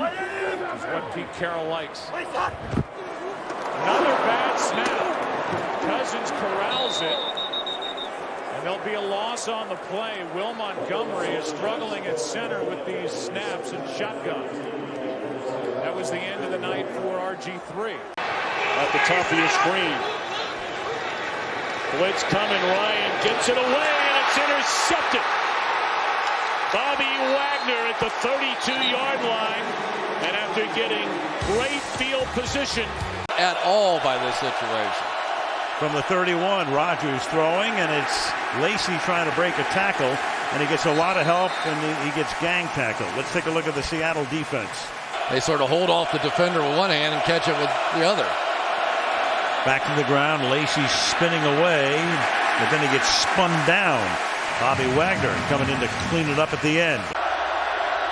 is what Pete Carroll likes. Another bad snap. Cousins corrals it. And there'll be a loss on the play. Will Montgomery is struggling at center with these snaps and shotgun. That was the end of the night for RG3. At the top of your screen. Blitz coming, Ryan gets it away, and it's intercepted. Bobby Wagner at the 32-yard line, and after getting great field position at all by this situation. From the 31, Rodgers throwing, and it's Lacy trying to break a tackle, and he gets a lot of help, and he gets gang tackled. Let's take a look at the Seattle defense. They sort of hold off the defender with one hand and catch it with the other. Back to the ground, Lacy spinning away, but then he gets spun down. Bobby Wagner coming in to clean it up at the end.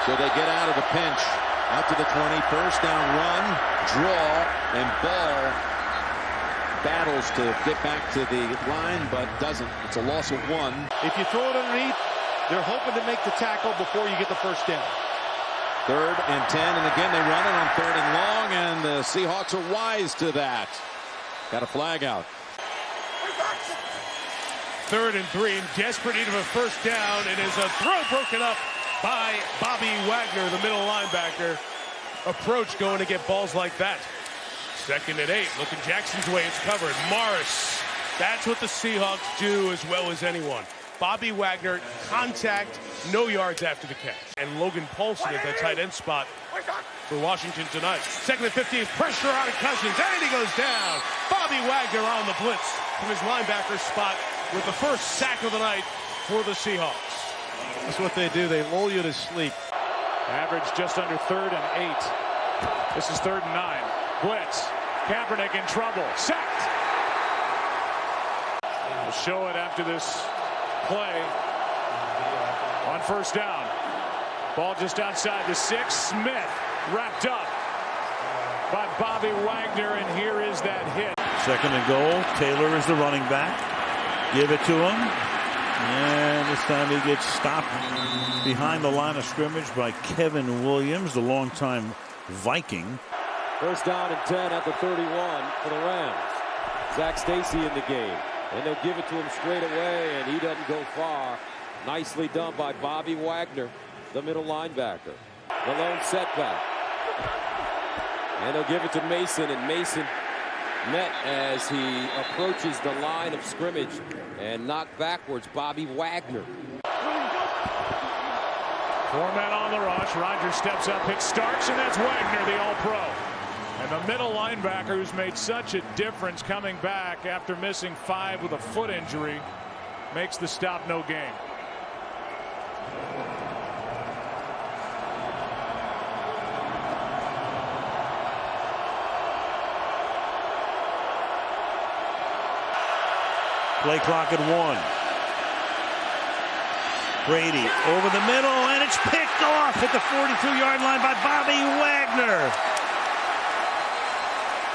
So they get out of the pinch. Out to the 20, first down run, draw, and Ball battles to get back to the line, but doesn't. It's a loss of 1. If you throw it underneath, they're hoping to make the tackle before you get the first down. 3rd and 10, and again they run it on 3rd and long, and the Seahawks are wise to that. Got a flag out. 3rd and 3, in desperate need of a first down, and is a throw broken up by Bobby Wagner, the middle linebacker. Approach going to get balls like that. 2nd and 8, looking Jackson's way, it's covered. Morris, that's what the Seahawks do as well as anyone. Bobby Wagner, contact, no yards after the catch. And Logan Paulson at that tight end spot for Washington tonight. 2nd and 15, pressure on Cousins, and he goes down. Bobby Wagner on the blitz from his linebacker spot with the first sack of the night for the Seahawks. That's what they do. They lull you to sleep. Average just under 3rd and 8. This is 3rd and 9. Blitz. Kaepernick in trouble. Sacked. We'll show it after this play on first down. Ball just outside the 6. Smith wrapped up by Bobby Wagner, and here is that hit. 2nd and goal. Taylor is the running back. Give it to him. And this time he gets stopped behind the line of scrimmage by Kevin Williams, the longtime Viking. First down and 10 at the 31 for the Rams. Zach Stacy in the game. And they'll give it to him straight away, and he doesn't go far. Nicely done by Bobby Wagner, the middle linebacker. The lone setback. And they'll give it to Mason, and Mason met as he approaches the line of scrimmage and knocked backwards Bobby Wagner. 4 men on the rush. Rodgers steps up, hits Starks, and that's Wagner, the All-Pro. And the middle linebacker who's made such a difference coming back after missing 5 with a foot injury makes the stop no gain. Play clock at 1. Brady over the middle, and it's picked off at the 42-yard line by Bobby Wagner.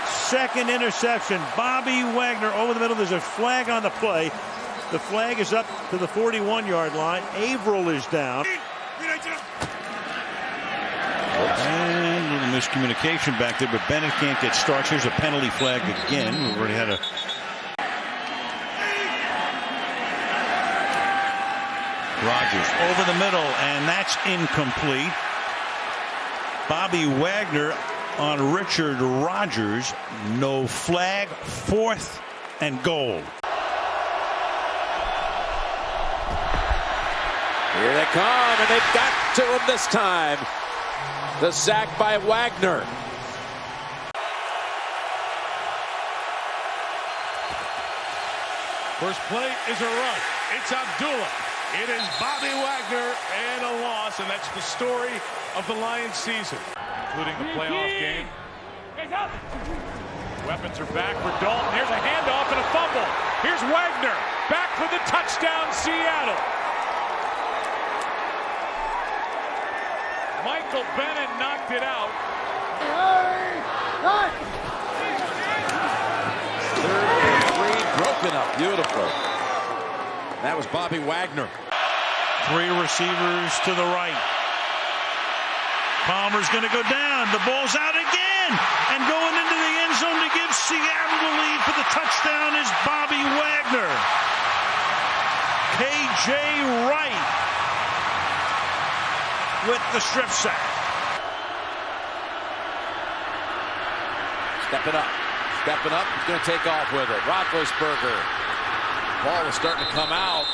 2nd interception. Bobby Wagner over the middle. There's a flag on the play. The flag is up to the 41-yard line. Averill is down. And a little miscommunication back there, but Bennett can't get Starks. Here's a penalty flag again. We've already had a Rodgers over the middle, and that's incomplete. Bobby Wagner on Richard Rodgers. No flag. 4th and goal. Here they come, and they've got to him this time. The sack by Wagner. First play is a run. It's Abdullah. It is Bobby Wagner and a loss, and that's the story of the Lions season, including the playoff game. Weapons are back for Dalton. Here's a handoff and a fumble. Here's Wagner back for the touchdown, Seattle. Michael Bennett knocked it out. 3rd and 3, broken up. Beautiful. That was Bobby Wagner. 3 receivers to the right. Palmer's going to go down. The ball's out again. And going into the end zone to give Seattle the lead for the touchdown is Bobby Wagner. K.J. Wright with the strip sack. Stepping up. He's going to take off with it. Roethlisberger. Ball is starting to come out.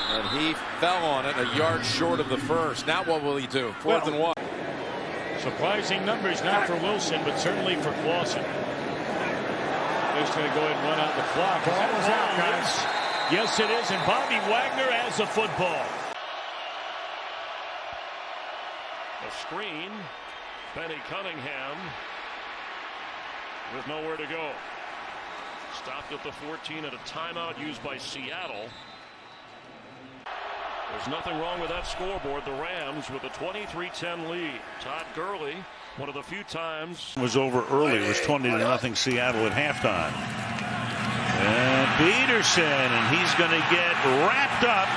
And he fell on it a yard short of the first. Now what will he do? Fourth and 1. Surprising numbers, not for Wilson, but certainly for Clausen. Just going to go ahead and run out the clock. Ball is out, guys. Yes, it is. And Bobby Wagner has the football. A screen. Benny Cunningham with nowhere to go. Stopped at the 14 at a timeout used by Seattle. There's nothing wrong with that scoreboard. The Rams with a 23-10 lead. Todd Gurley, one of the few times. Was over early. It was 20-0 Seattle at halftime. And Peterson, and he's going to get wrapped up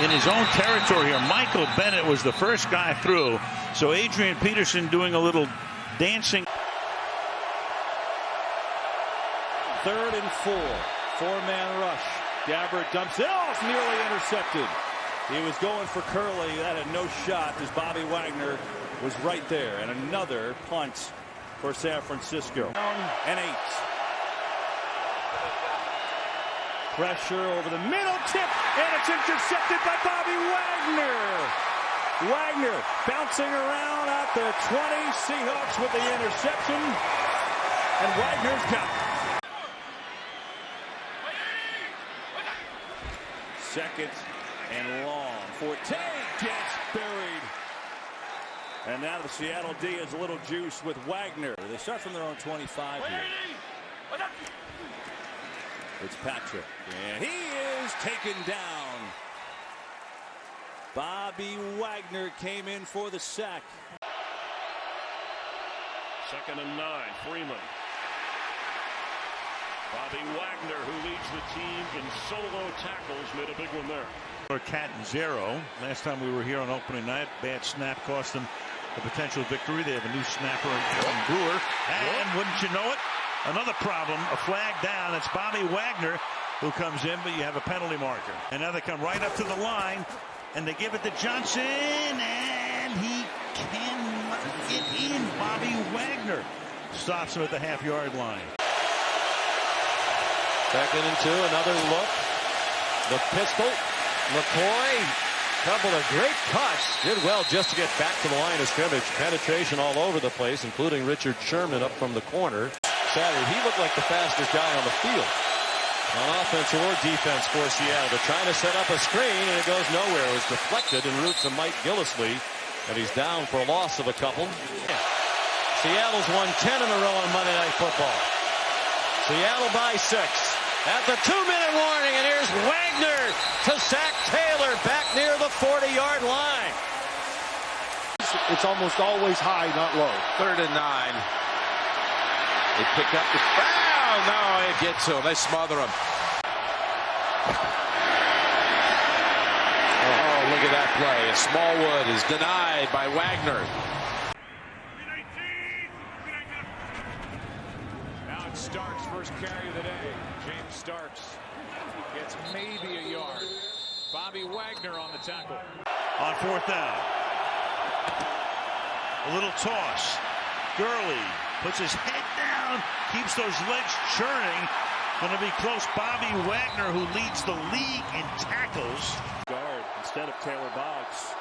in his own territory here. Michael Bennett was the first guy through. So Adrian Peterson doing a little dancing. 3rd and 4. 4-man rush. Gabbert dumps it off, nearly intercepted. He was going for Curley. That had no shot as Bobby Wagner was right there. And another punt for San Francisco. And 8. Pressure over the middle, tip, and it's intercepted by Bobby Wagner. Wagner bouncing around at the 20. Seahawks with the interception. And Wagner's got it. 2nd and long. Forte gets buried. And now the Seattle D has a little juice with Wagner. They start from their own 25 here. It's Patrick. And he is taken down. Bobby Wagner came in for the sack. 2nd and 9. Freeman. Bobby Wagner, who leads the team in solo tackles, made a big one there. Cat and 0. Last time we were here on opening night, bad snap cost them a potential victory. They have a new snapper in Brewer. And wouldn't you know it, another problem, a flag down. It's Bobby Wagner who comes in, but you have a penalty marker. And now they come right up to the line, and they give it to Johnson, and he cannot get in. Bobby Wagner stops him at the half-yard line. 2nd and 2, another look. The pistol. McCoy, couple of great cuts. Did well just to get back to the line of scrimmage. Penetration all over the place, including Richard Sherman up from the corner. Saturday, he looked like the fastest guy on the field. On offense or defense for Seattle. They're trying to set up a screen, and it goes nowhere. It was deflected en route to Mike Gillislee, and he's down for a loss of a couple. Seattle's won 10 in a row on Monday Night Football. Seattle by 6. At the 2-minute warning, and here's Wagner to sack Taylor back near the 40-yard line. It's almost always high, not low. 3rd and 9. They pick up the foul. No, it gets to him. They smother him. Oh, look at that play. Smallwood is denied by Wagner. Now it's Starks' first carry of the day. James Starks gets maybe a yard. Bobby Wagner on the tackle. On 4th down. A little toss. Gurley puts his head down, keeps those legs churning. Going to be close. Bobby Wagner, who leads the league in tackles. Guard instead of Taylor Boggs.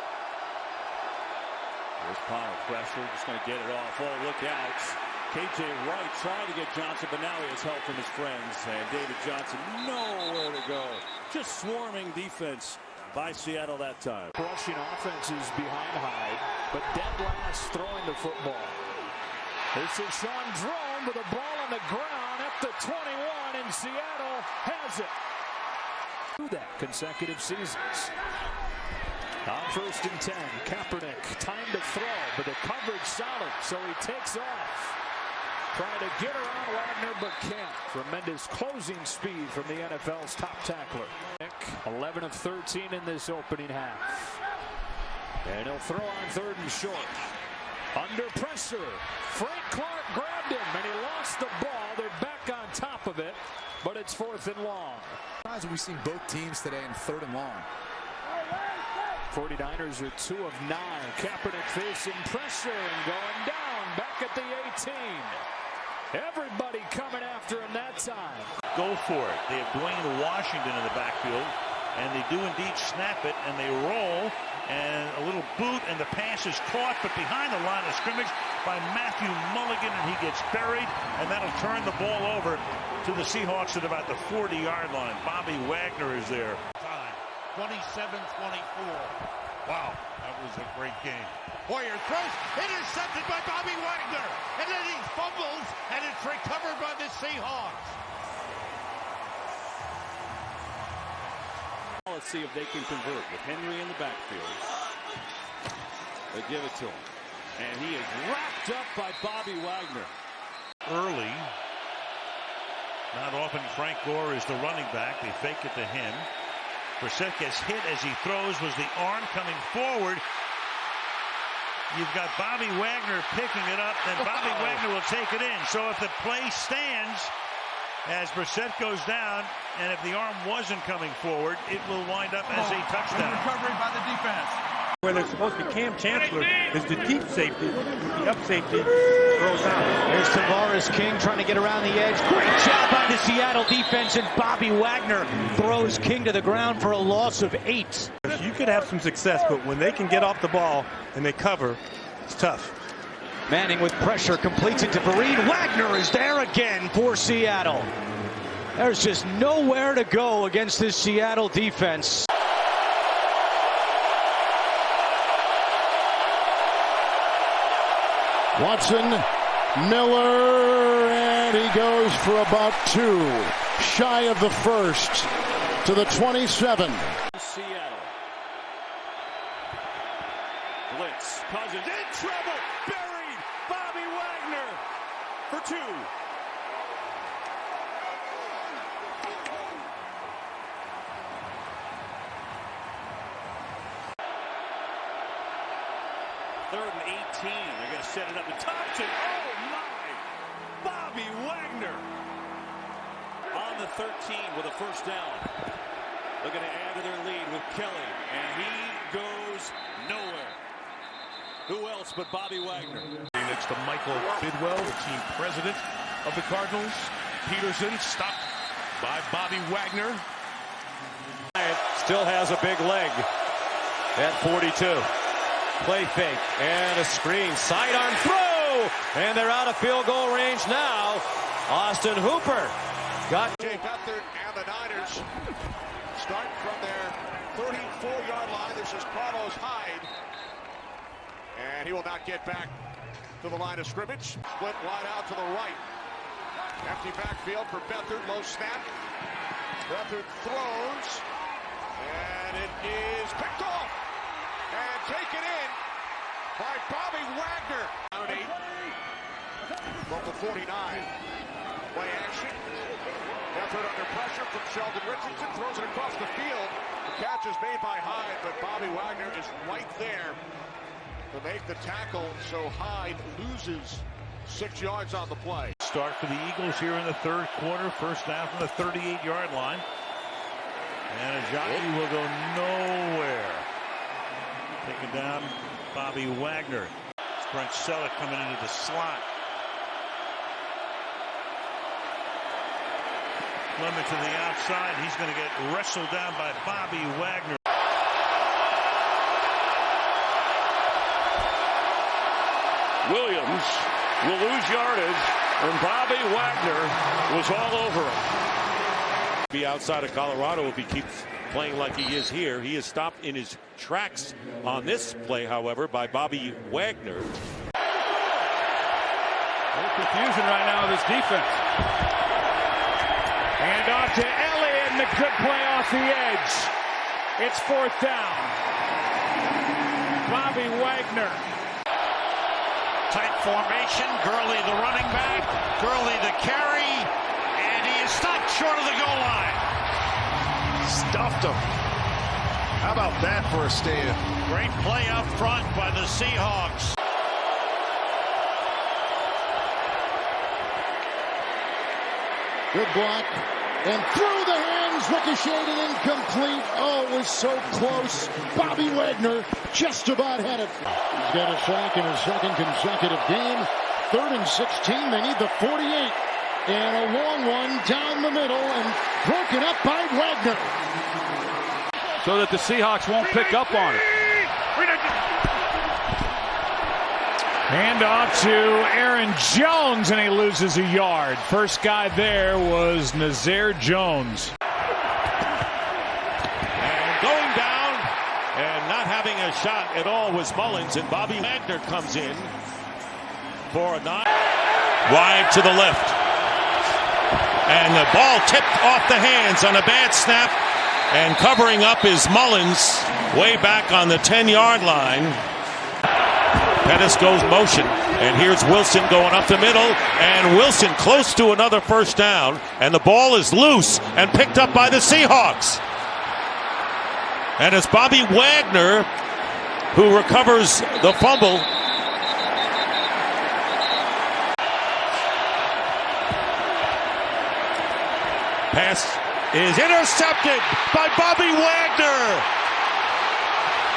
There's Palmer, pressure, just going to get it off. Oh, look out. K.J. Wright trying to get Johnson, but now he has help from his friends. And David Johnson, nowhere to go. Just swarming defense by Seattle that time. Rushing offense is behind Hyde, but dead last throwing the football. This is Sean Drone with a ball on the ground at the 21, and Seattle has it. Do that consecutive seasons. On 1st and 10, Kaepernick, time to throw, but the coverage solid, so he takes off. Trying to get around Wagner, but can't. Tremendous closing speed from the NFL's top tackler. 11 of 13 in this opening half. And he'll throw on 3rd and short. Under pressure. Frank Clark grabbed him, and he lost the ball. They're back on top of it, but it's 4th and long. We've seen both teams today in 3rd and long. 49ers are 2 of 9. Kaepernick facing pressure and going down back at the 18. Everybody coming after him that time. Go for it. They have Dwayne Washington in the backfield, and they do indeed snap it, and they roll, and a little boot, and the pass is caught, but behind the line of scrimmage by Matthew Mulligan, and he gets buried, and that'll turn the ball over to the Seahawks at about the 40-yard line. Bobby Wagner is there. 27-24. Wow, that was a great game. Hoyer throws, intercepted by Bobby Wagner, and then he fumbles, and it's recovered by the Seahawks. Let's see if they can convert with Henry in the backfield. They give it to him, and he is wrapped up by Bobby Wagner. Early. Not often Frank Gore is the running back. They fake it to him. Brissett gets hit as he throws. Was the arm coming forward? You've got Bobby Wagner picking it up, then Bobby Wagner will take it in. So if the play stands as Brissett goes down, and if the arm wasn't coming forward, it will wind up as a touchdown. Recovery by the defense. Where they're supposed to be, Cam Chancellor is the deep safety. The up safety throws out. There's Tavares King trying to get around the edge. Great job by the Seattle defense, and Bobby Wagner throws King to the ground for a loss of 8. You could have some success, but when they can get off the ball and they cover, it's tough. Manning with pressure completes it to Fareed. Wagner is there again for Seattle. There's just nowhere to go against this Seattle defense. Watson, Miller, and he goes for about 2. Shy of the first to the 27. Seattle. Blitz. Cousins in trouble. Buried. Bobby Wagner for 2. Third and 18. They're going to set it up to Thompson. Oh, my! Bobby Wagner on the 13 with a first down. Looking to add to their lead with Kelly, and he goes nowhere. Who else but Bobby Wagner? Next to Michael Bidwell, the team president of the Cardinals. Peterson stopped by Bobby Wagner. Still has a big leg at 42. Play fake and a screen. Sidearm throw, and they're out of field goal range now. Austin Hooper got Jay Beathard and the Niners start from their 34-yard line. This is Carlos Hyde, and he will not get back to the line of scrimmage. Split wide out to the right. Empty backfield for Beathard. Low snap. Beathard throws, and it is picked off and taken in by Bobby Wagner. Down 8 from the 49. Play action. Beathard under pressure from Sheldon Richardson. Throws it across the field. The catch is made by Hyde, but Bobby Wagner is right there to make the tackle. So Hyde loses 6 yards on the play. Start for the Eagles here in the 3rd quarter. First down from the 38-yard line. And Ajayi will go nowhere. Taking down Bobby Wagner. Brent Selleck coming into the slot. Clement to the outside. He's going to get wrestled down by Bobby Wagner. Williams will lose yardage, and Bobby Wagner was all over him. Be outside of Colorado if he keeps playing like he is here. He is stopped in his tracks on this play, however, by Bobby Wagner. No confusion right now with this defense. And off to Elliott, and the good play off the edge. It's 4th down. Bobby Wagner. Tight formation. Gurley the running back. Gurley the carry. And he is stopped short of the goal line. Stuffed him. How about that for a stand? Great play up front by the Seahawks. Good block. And through the hands, ricocheted and incomplete. Oh, it was so close. Bobby Wagner just about had it. He's got a sack in his second consecutive game. 3rd and 16. They need the 48. And a long one down the middle and broken up by Wagner. So that the Seahawks won't pick up on it. Handoff to Aaron Jones, and he loses a yard. First guy there was Nazir Jones. And going down and not having a shot at all was Mullins, and Bobby Wagner comes in for a 9. Wide to the left. And the ball tipped off the hands on a bad snap. And covering up is Mullins way back on the 10-yard line. Pettis goes motion, and here's Wilson going up the middle, and Wilson close to another first down, and the ball is loose and picked up by the Seahawks. And it's Bobby Wagner who recovers the fumble. Pass is intercepted by Bobby Wagner.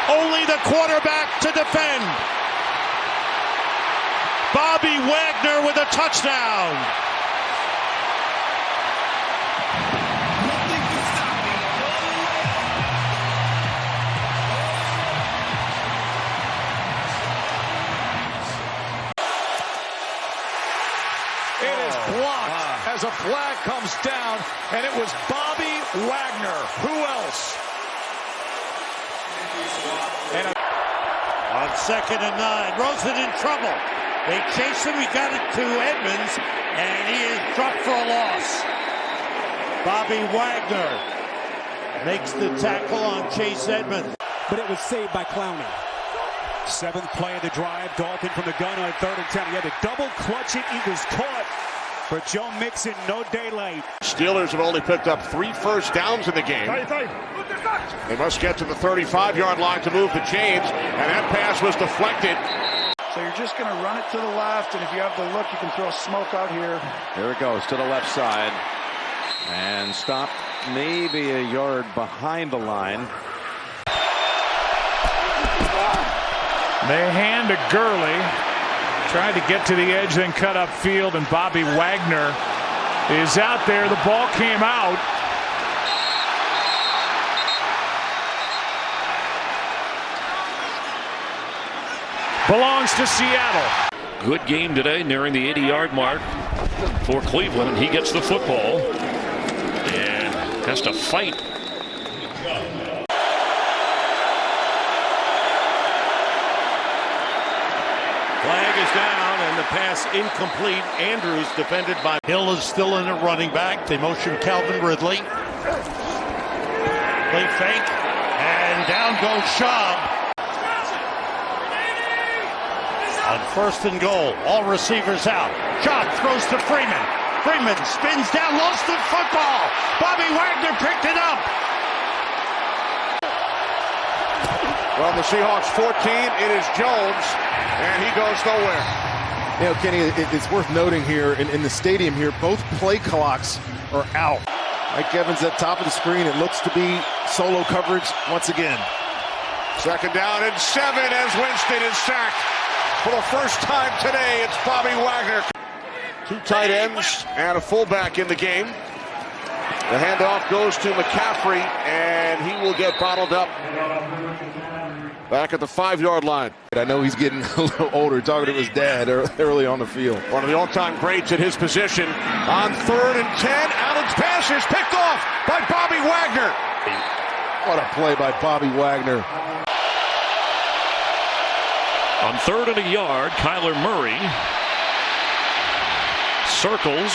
Only the quarterback to defend. Bobby Wagner with a touchdown. It is blocked as a flag comes down, and it was Bobby Wagner. Who else? And on 2nd and 9, Rosen in trouble. They chase him. He got it to Edmonds, and he is dropped for a loss. Bobby Wagner makes the tackle on Chase Edmonds. But it was saved by Clowney. 7th play of the drive. Dalton from the gun on 3rd and 10. He had to double clutch it. He was caught. For Joe Mixon, no daylight. Steelers have only picked up 3 first downs in the game. They must get to the 35-yard line to move the chains, and that pass was deflected. So you're just going to run it to the left, and if you have the look, you can throw smoke out here. There it goes to the left side. And stopped maybe a yard behind the line. They hand to Gurley. Tried to get to the edge, then cut up field, and Bobby Wagner is out there. The ball came out. Belongs to Seattle. Good game today, nearing the 80-yard mark for Cleveland, and he gets the football and has to fight. Flag is down, and the pass incomplete. Andrews defended by Hill is still in at running back. They motion Calvin Ridley. Play fake, and down goes Schaub. On 1st and goal, all receivers out. Schaub throws to Freeman. Freeman spins down, lost the football. Bobby Wagner picked it up. Well, the Seahawks 14, it is Jones, and he goes nowhere. You know, Kenny, it's worth noting here in the stadium here, both play clocks are out. Mike Evans at top of the screen. It looks to be solo coverage once again. 2nd down and 7 as Winston is sacked. For the first time today, it's Bobby Wagner. 2 tight ends and a fullback in the game. The handoff goes to McCaffrey, and he will get bottled up back at the 5-yard line. I know he's getting a little older, talking to his dad early on the field. One of the all-time greats at his position. On 3rd and 10, Allen's pass is picked off by Bobby Wagner. What a play by Bobby Wagner. On 3rd and a yard, Kyler Murray circles.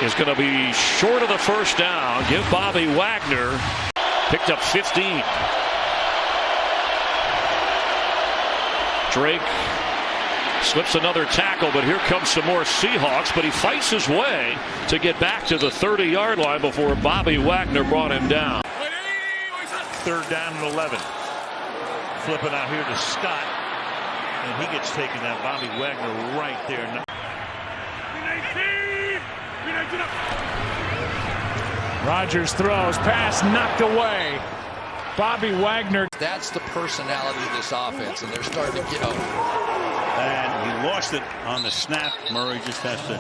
Is going to be short of the first down. Give Bobby Wagner. Picked up 15. Drake slips another tackle, but here comes some more Seahawks, but he fights his way to get back to the 30-yard line before Bobby Wagner brought him down. 3rd down and 11. Flipping out here to Scott. And he gets taken down. Bobby Wagner right there. Rogers throws, pass knocked away. Bobby Wagner. That's the personality of this offense, and they're starting to get out. And he lost it on the snap. Murray just has to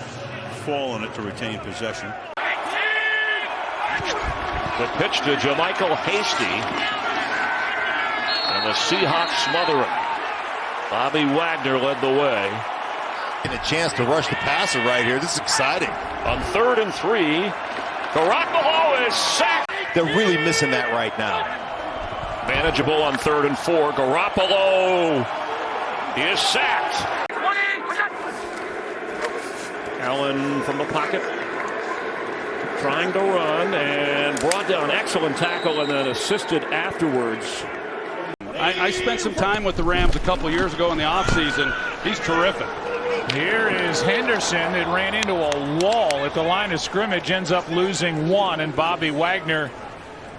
fall on it to retain possession. The pitch to Jermichael Hasty. And the Seahawks smother it. Bobby Wagner led the way. And a chance to rush the passer right here. This is exciting. On 3rd and 3, Garoppolo is sacked. They're really missing that right now. Manageable on 3rd and 4. Garoppolo is sacked. Allen from the pocket. Trying to run and brought down. Excellent tackle and then assisted afterwards. I spent some time with the Rams a couple years ago in the offseason. He's terrific. Here is Henderson. It ran into a wall at the line of scrimmage, ends up losing 1, and Bobby Wagner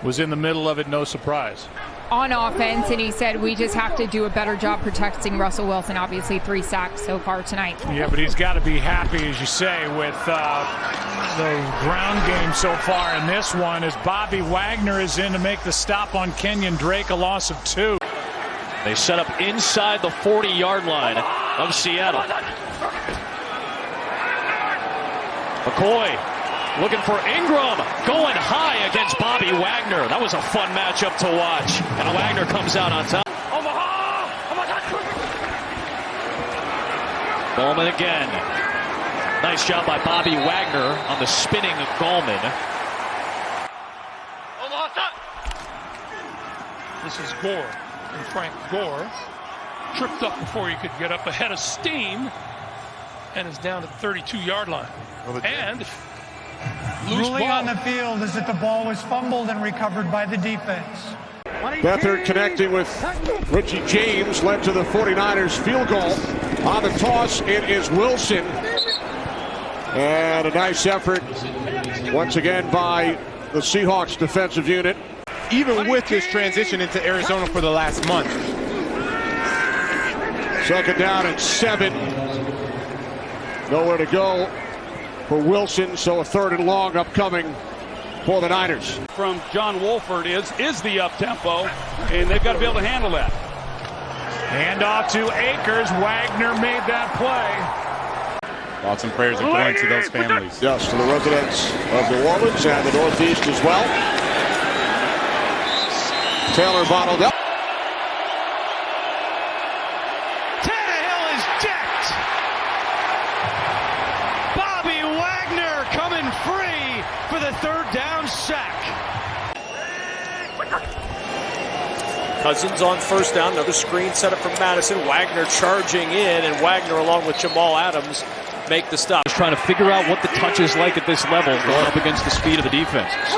was in the middle of it, no surprise. On offense, and he said we just have to do a better job protecting Russell Wilson. Obviously 3 sacks so far tonight. Yeah, but he's got to be happy, as you say, with the ground game so far in this one, as Bobby Wagner is in to make the stop on Kenyon Drake, a loss of 2. They set up inside the 40-yard line of Seattle. McCoy looking for Ingram, going high against Bobby Wagner. That was a fun matchup to watch. And Wagner comes out on top. Gallman again. Nice job by Bobby Wagner on the spinning of Gallman. This is Gore. And Frank Gore tripped up before he could get up ahead of steam and is down at the 32-yard line. And ruling on the field is that the ball was fumbled and recovered by the defense. Beathard connecting with Richie James led to the 49ers field goal. On the toss, it is Wilson. And a nice effort once again by the Seahawks defensive unit. Even with this transition into Arizona for the last month. 2nd down and 7. Nowhere to go for Wilson, so a 3rd and long upcoming for the Niners. From John Wolford is the up-tempo, and they've got to be able to handle that. Hand off to Akers. Wagner made that play. Thoughts and prayers are going to those families. Yes, to the residents of New Orleans and the Northeast as well. Taylor bottled up. Tannehill is decked. Bobby Wagner coming free for the 3rd down sack. Cousins on 1st down. Another screen set up from Madison. Wagner charging in, and Wagner along with Jamal Adams make the stop. Just trying to figure out what the touch is like at this level, going up against the speed of the defenses.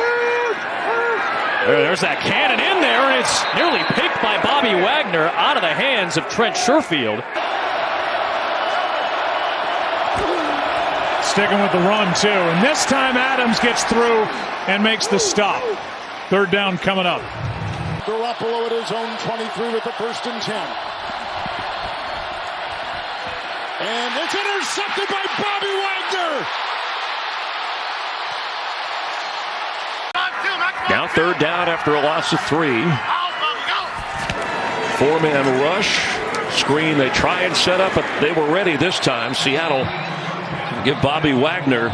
There's that cannon in there, and it's nearly picked by Bobby Wagner out of the hands of Trent Sherfield. Sticking with the run, too. And this time Adams gets through and makes the stop. 3rd down coming up. Garoppolo at his own 23 with the 1st and 10. And it's intercepted by Bobby Wagner. Now 3rd down after a loss of 3. 4-man rush. Screen they try and set up, but they were ready this time. Seattle give Bobby Wagner.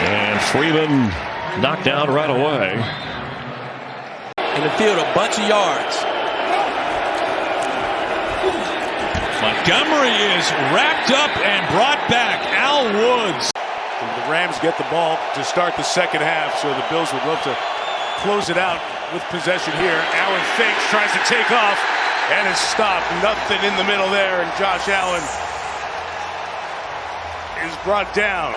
And Freeman knocked down right away. In the field, a bunch of yards. Montgomery is wrapped up and brought back. Al Woods. The Rams get the ball to start the 2nd half, so the Bills would love to close it out with possession here. Allen fakes, tries to take off, and is stopped. Nothing in the middle there, and Josh Allen is brought down.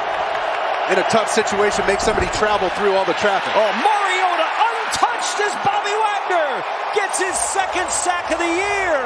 In a tough situation, make somebody travel through all the traffic. Oh, Mariota untouched as Bobby Wagner gets his 2nd sack of the year.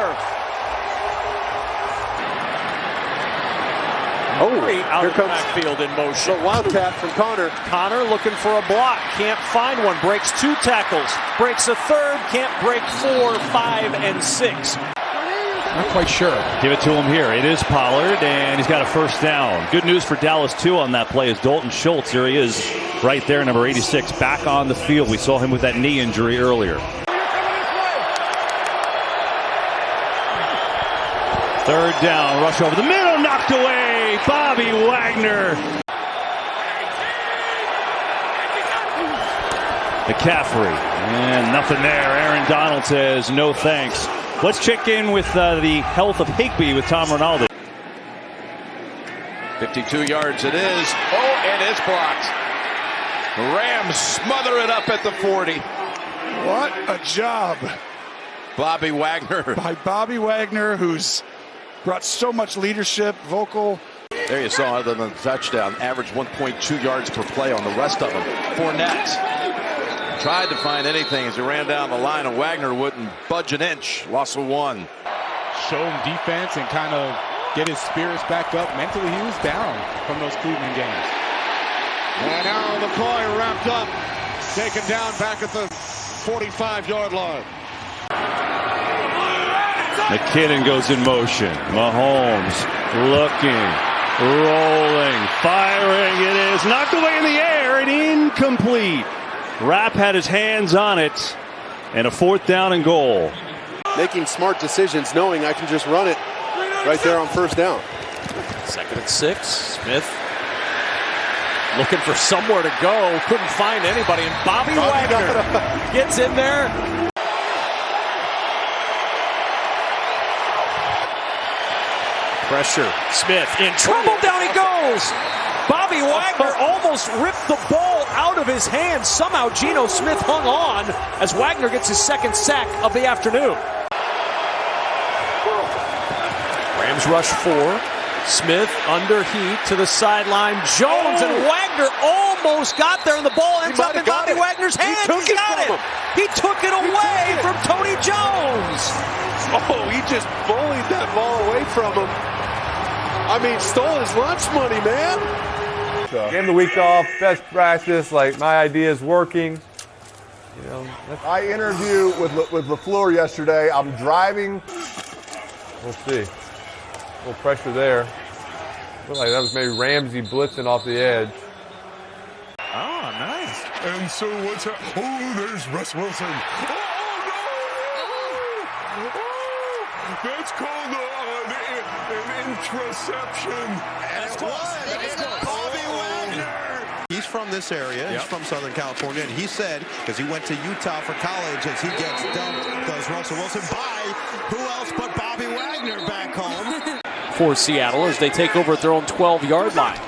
Oh, out of the backfield in motion. The wildcat from Connor. Connor looking for a block. Can't find one. Breaks 2 tackles. Breaks a third. Can't break 4, 5, and 6. Not quite sure. Give it to him here. It is Pollard, and he's got a first down. Good news for Dallas, too, on that play is Dalton Schultz. Here he is right there, number 86, back on the field. We saw him with that knee injury earlier. Third down, rush over the middle, knocked away. Bobby Wagner. McCaffrey, and nothing there. Aaron Donald says no thanks. Let's check in with the health of Higbee with Tom Rinaldi. 52 yards it is. Oh, and it's blocked. The Rams smother it up at the 40. What a job. Bobby Wagner. By Bobby Wagner, who's brought so much leadership, vocal. There you saw, other than the touchdown, average 1.2 yards per play on the rest of them. Fournette tried to find anything as he ran down the line, and Wagner wouldn't budge an inch. Loss of 1. Show him defense and kind of get his spirits back up. Mentally, he was down from those Cleveland games. And now McCoy wrapped up, taken down back at the 45-yard line. McKinnon goes in motion. Mahomes looking, rolling, firing. It is knocked away in the air and incomplete. Rapp had his hands on it, and a 4th down and goal. Making smart decisions, knowing I can just run it right there on first down. 2nd and 6. Smith looking for somewhere to go. Couldn't find anybody, and Bobby Wagner gets in there. Pressure. Smith in trouble. Down he goes. Bobby Wagner almost ripped the ball out of his hands. Somehow Geno Smith hung on as Wagner gets his 2nd sack of the afternoon. Rams rush 4. Smith under heat to the sideline. Jones and Wagner almost got there, and the ball ends up in Bobby Wagner's hands. He got it. He took it away from Tony Jones. Oh, he just bullied that ball away from him. I mean, stole his lunch money, man. Gave him the week off, best practice, like my idea is working. You know, I interviewed with LaFleur yesterday. I'm driving. We'll see. A little pressure there. Looked like that was maybe Ramsey blitzing off the edge. Oh, nice. And so what's that? Oh, there's Russ Wilson. Oh, no! Oh, that's called an interception. That's Bobby Wagner. He's from this area. He's from Southern California, and he said, because he went to Utah for college, as he gets dumped, does Russell Wilson by who else but Bobby Wagner back home. For Seattle as they take over at their own 12-yard line.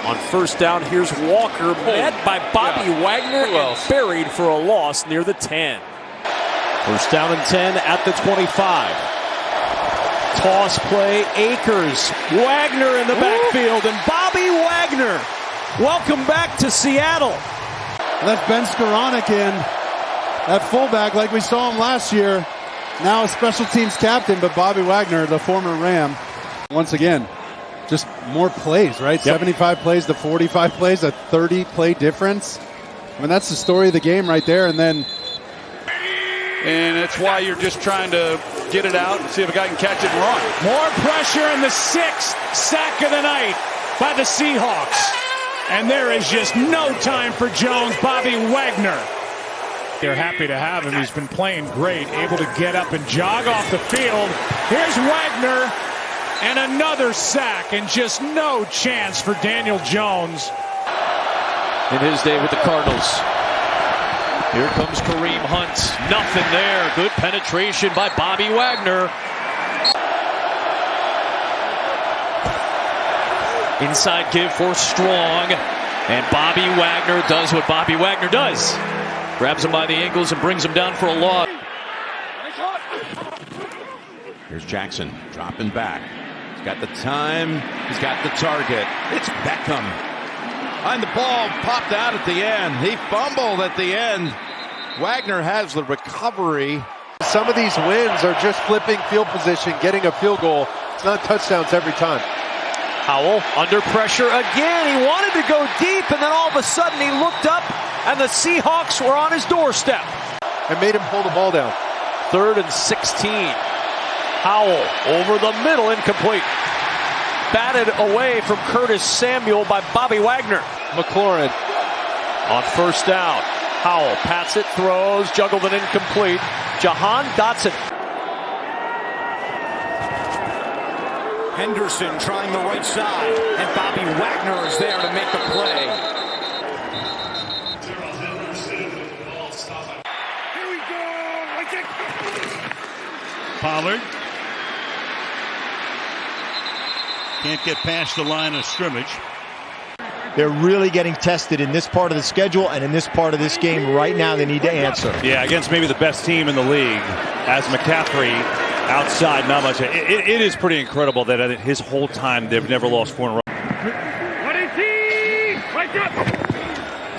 On first down, here's Walker, met by Bobby Wagner and buried for a loss near the 10. First down and 10 at the 25. Toss play, Akers. Wagner in the backfield, and Bobby Wagner. Welcome back to Seattle. Left Ben Skoranek in at fullback like we saw him last year. Now a special teams captain, but Bobby Wagner, the former Ram, once again, just more plays, right? 75 plays to 45 plays, a 30-play difference. I mean, that's the story of the game right there. And that's why you're just trying to get it out and see if a guy can catch it and run. More pressure, and the 6th sack of the night by the Seahawks. And there is just no time for Jones. Bobby Wagner. They're happy to have him. He's been playing great, able to get up and jog off the field. Here's Wagner, and another sack, and just no chance for Daniel Jones. In his day with the Cardinals. Here comes Kareem Hunt. Nothing there. Good penetration by Bobby Wagner. Inside give for Strong. And Bobby Wagner does what Bobby Wagner does. Grabs him by the ankles and brings him down for a loss. Here's Jackson dropping back. He's got the time. He's got the target. It's Beckham. And the ball popped out at the end. He fumbled at the end. Wagner has the recovery. Some of these wins are just flipping field position, getting a field goal. It's not touchdowns every time. Howell under pressure again. He wanted to go deep, and then all of a sudden he looked up, and the Seahawks were on his doorstep. And made him pull the ball down. 3rd and 16. Howell over the middle, incomplete. Batted away from Curtis Samuel by Bobby Wagner. McLaurin on 1st down. Howell pats it, throws, juggled and incomplete. Jahan Dotson. Henderson trying the right side, and Bobby Wagner is there to make the play. Here we go. Pollard can't get past the line of scrimmage. They're really getting tested in this part of the schedule and in this part of this game right now. They need to answer. Yeah, against maybe the best team in the league, as McCaffrey outside, not much. It is pretty incredible that his whole time they've never lost 4 in a row.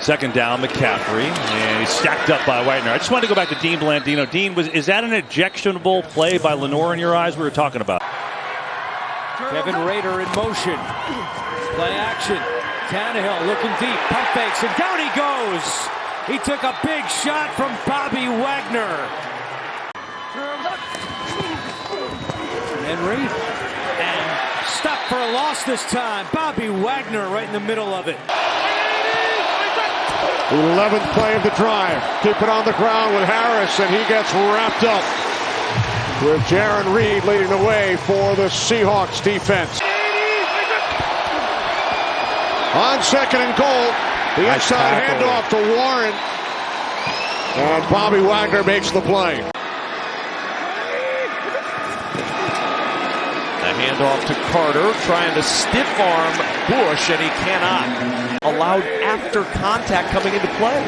2nd down, McCaffrey, and he's stacked up by Wagner. I just wanted to go back to Dean Blandino. Dean, is that an objectionable play by Lenore in your eyes? We were talking about. Kevin Rader in motion. Play action. Tannehill looking deep, pump fakes, and down he goes. He took a big shot from Bobby Wagner. Henry, and stopped for a loss this time. Bobby Wagner right in the middle of it. 11th play of the drive. Keep it on the ground with Harris, and he gets wrapped up with Jaron Reed leading the way for the Seahawks defense. On 2nd and goal, the inside handoff to Warren, and Bobby Wagner makes the play. A handoff to Carter, trying to stiff arm Bush, and he cannot. Allowed after contact coming into play.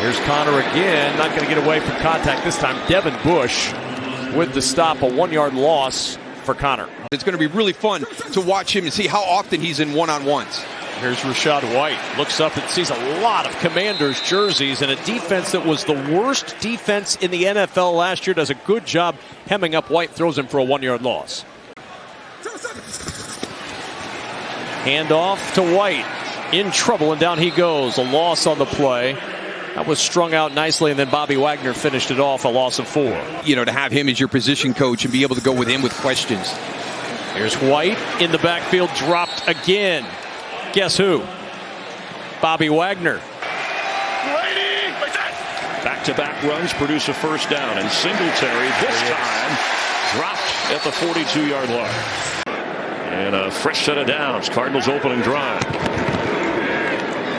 Here's Connor again, not going to get away from contact this time. Devin Bush with the stop, a 1-yard loss for Connor. It's going to be really fun to watch him and see how often he's in one-on-ones. Here's Rachaad White. Looks up and sees a lot of Commanders jerseys, and a defense that was the worst defense in the NFL last year does a good job hemming up White, throws him for a 1-yard loss. Handoff to White. In trouble, and down he goes. A loss on the play. That was strung out nicely, and then Bobby Wagner finished it off, a loss of 4. You know, to have him as your position coach and be able to go with him with questions. Here's White in the backfield, dropped again. Guess who? Bobby Wagner. Back-to-back runs produce a 1st down, and Singletary this time dropped at the 42-yard line. And a fresh set of downs. Cardinals opening drive.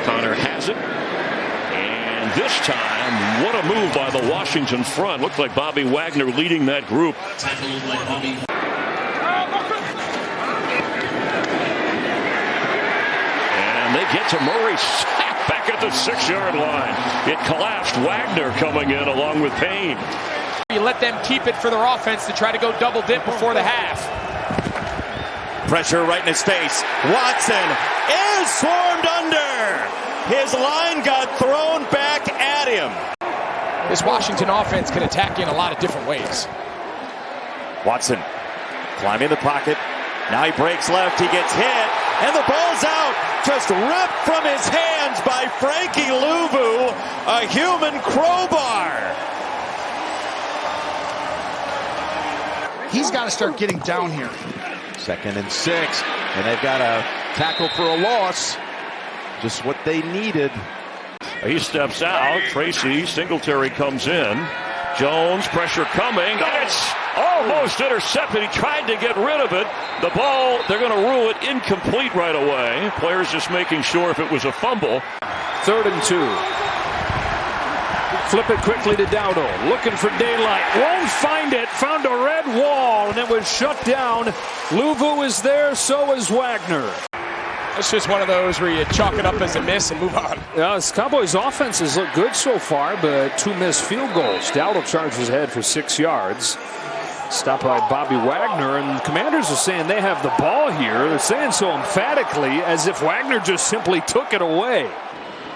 Connor has it. And this time, what a move by the Washington front. Looked like Bobby Wagner leading that group. And they get to Murray, sack back at the 6-yard line. It collapsed. Wagner coming in along with Payne. You let them keep it for their offense to try to go double dip before the half. Pressure right in his face. Watson is swarmed under. His line got thrown back at him. This Washington offense can attack you in a lot of different ways. Watson climbing the pocket. Now he breaks left. He gets hit. And the ball's out. Just ripped from his hands by Frankie Louvu. A human crowbar. He's got to start getting down here. 2nd and 6. And they've got a tackle for a loss. Just what they needed. He steps out. Tracy Singletary comes in. Jones, pressure coming. And it's almost intercepted. He tried to get rid of it. The ball, they're going to rule it incomplete right away. Players just making sure if it was a fumble. 3rd and 2. Flip it quickly to Dowdle. Looking for daylight. Won't find it. Found a red wall, and it was shut down. Louvu is there. So is Wagner. It's just one of those where you chalk it up as a miss and move on. Yeah, this Cowboys offense has looked good so far, but 2 missed field goals. Dowdle charges ahead for 6 yards. Stopped by Bobby Wagner, and the Commanders are saying they have the ball here. They're saying so emphatically as if Wagner just simply took it away.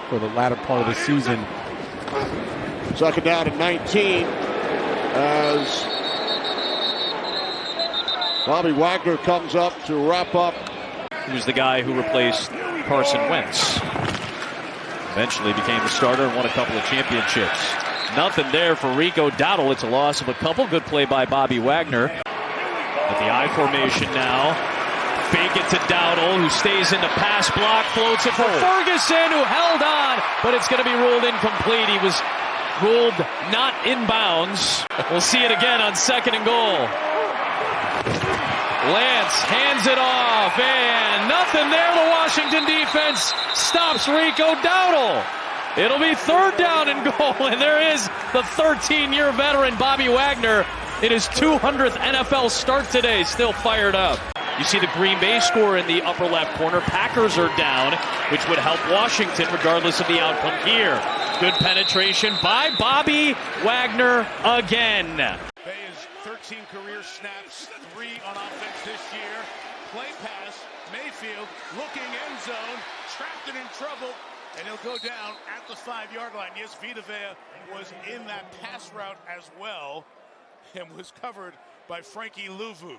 For the latter part of the season. 2nd down and 19 as Bobby Wagner comes up to wrap up. Who's the guy who replaced Carson Wentz? Eventually became the starter and won a couple of championships. Nothing there for Rico Dowdle. It's a loss of a couple. Good play by Bobby Wagner. At the I formation now. Fake it to Dowdle, who stays in the pass block, floats it for Ferguson, who held on, but it's going to be ruled incomplete. He was ruled not inbounds. We'll see it again on 2nd and goal. Lance hands it off, and nothing there. The Washington defense stops Rico Dowdle. It'll be 3rd down and goal, and there is the 13-year veteran Bobby Wagner in his 200th NFL start today, still fired up. You see the Green Bay score in the upper left corner. Packers are down, which would help Washington regardless of the outcome here. Good penetration by Bobby Wagner again. Bay is 13 career snaps, 3 on offense this year. Play pass, Mayfield looking end zone, trapped and in trouble, and he'll go down at the 5-yard line. Yes, Vita Vea was in that pass route as well and was covered by Frankie Louvu.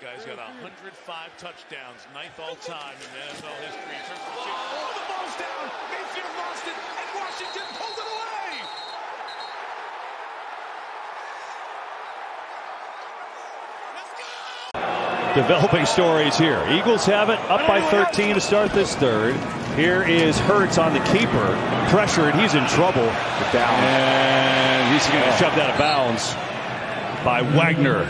Guy's got 105 touchdowns, 9th all-time in the NFL history in terms of oh, the ball's down! Mayfield lost it, and Washington pulled it away! Developing stories here. Eagles have it up by 13 to start this third. Here is Hurts on the keeper. Pressured. He's in trouble. Down. And he's going to be shoved out of bounds by Wagner.